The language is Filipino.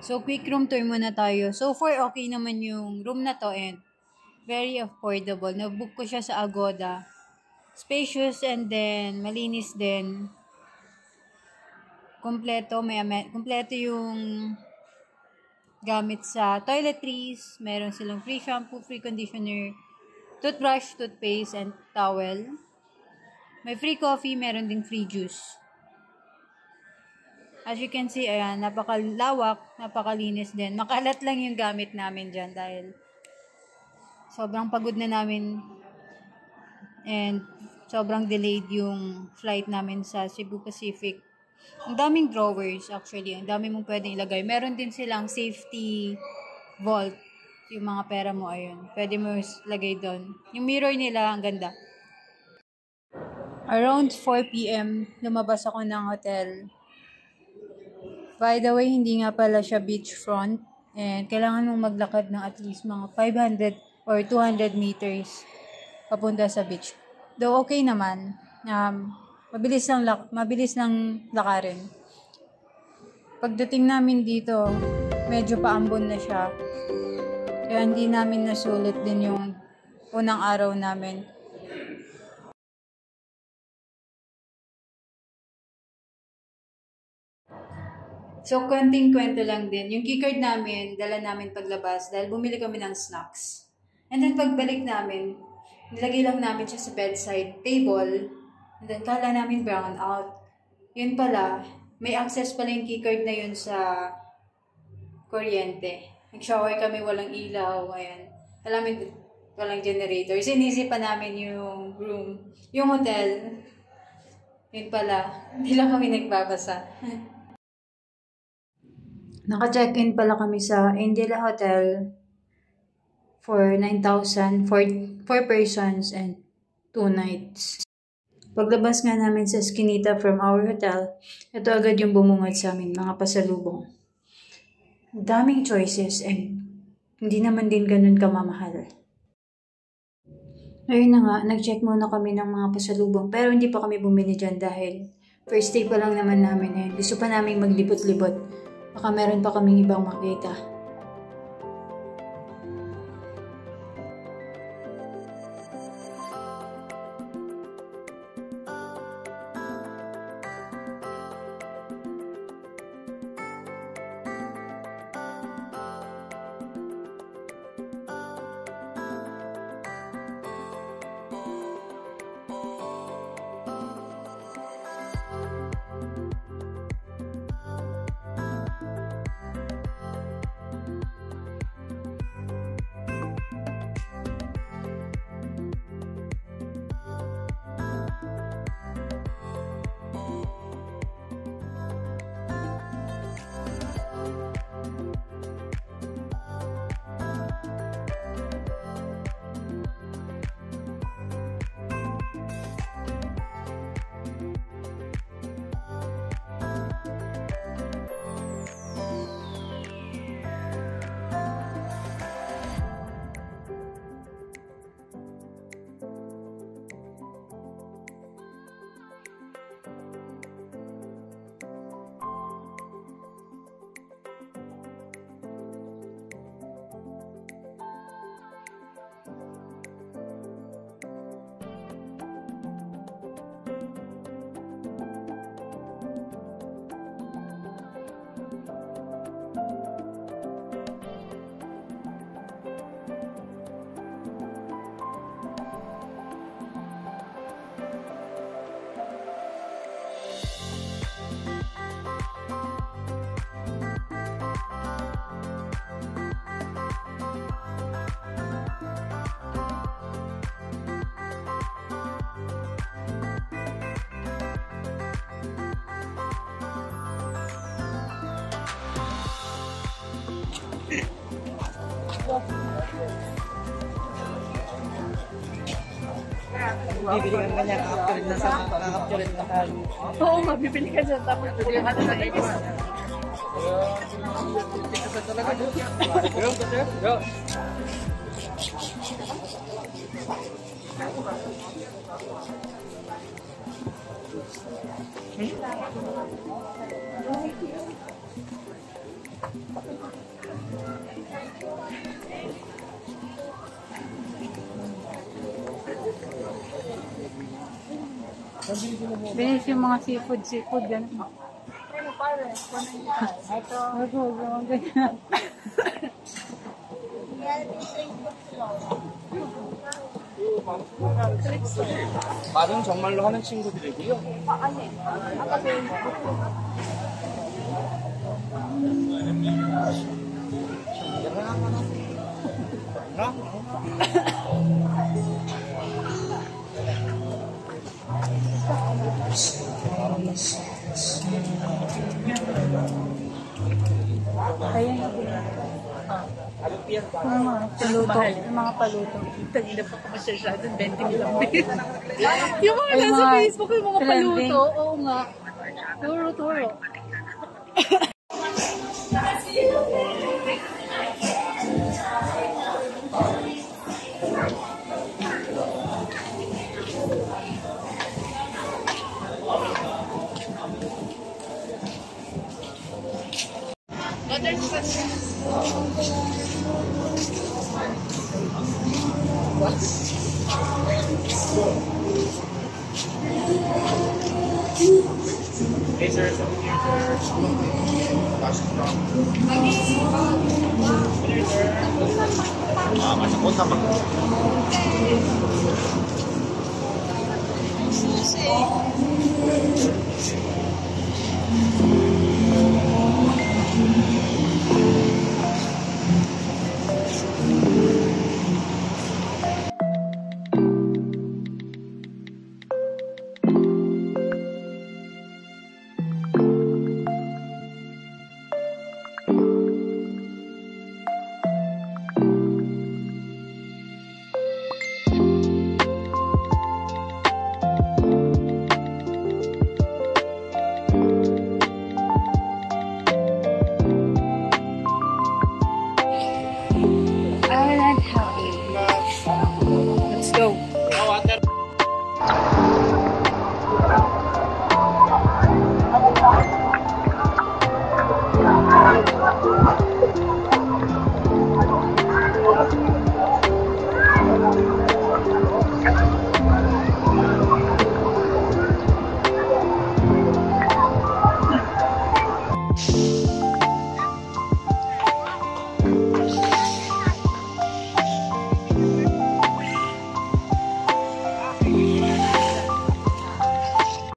So, quick room tour muna tayo. So far, okay naman yung room na to and very affordable. Nabook ko siya sa Agoda. Spacious and then malinis din. Kompleto yung gamit sa toiletries. Meron silang free shampoo, free conditioner, toothbrush, toothpaste, and towel. May free coffee, meron ding free juice. As you can see, ayan, napakalawak, napakalinis din. Makalat lang yung gamit namin dyan dahil sobrang pagod na namin and sobrang delayed yung flight namin sa Cebu Pacific. Ang daming drawers actually, ang dami mong pwedeng ilagay. Meron din silang safety vault. Yung mga pera mo, ayun. Pwede mo lagay doon. Yung mirror nila, ang ganda. Around 4 p.m., lumabas ako ng hotel. By the way, hindi nga pala siya beachfront. And kailangan mong maglakad ng at least mga 500 or 200 meters papunta sa beach. Though okay naman. Mabilis lang lakarin. Pagdating namin dito, medyo paambon na siya. Kaya hindi namin nasulit din yung unang araw namin. So, konting kwento lang din. Yung keycard namin, dala namin paglabas dahil bumili kami ng snacks. And then, pagbalik namin, nilagay lang namin siya sa bedside table. And then, kala namin brown out. Yun pala, may access pala yung keycard na yun sa kuryente. Nag-shower kami, walang ilaw, ayan. Alamin, walang generator. Sinisip pa namin yung room. Yung hotel, yun pala, hindi lang kami nagbabasa. Naka-check-in pala kami sa Indila Hotel for 9,000 for 4 persons and 2 nights. Paglabas nga namin sa Eskinita from our hotel, ito agad yung bumungad sa amin, mga pasalubong. Daming choices and hindi naman din ganun kamamahal. Ayun na nga, nag-check muna kami ng mga pasalubong pero hindi pa kami bumili dyan dahil first day pa lang naman namin eh. Gusto pa namin maglibot-libot. Baka meron pa kaming ibang makita. Bibili ka niya, kakapturin na sa kakapturin na tayo. Oo, mabibili ka dyan, tapos pulihan na sa inis. Go! Bilis yung mga seafood, ganun. 말은 정말로 하는 친구들이고요. Ayan. Yung mga paluto. Kanina pa ko masyadyan, 20 lang. Yung mga nasa Facebook, yung mga trending. paluto. Oo nga. Turo. Island happy. Let's go.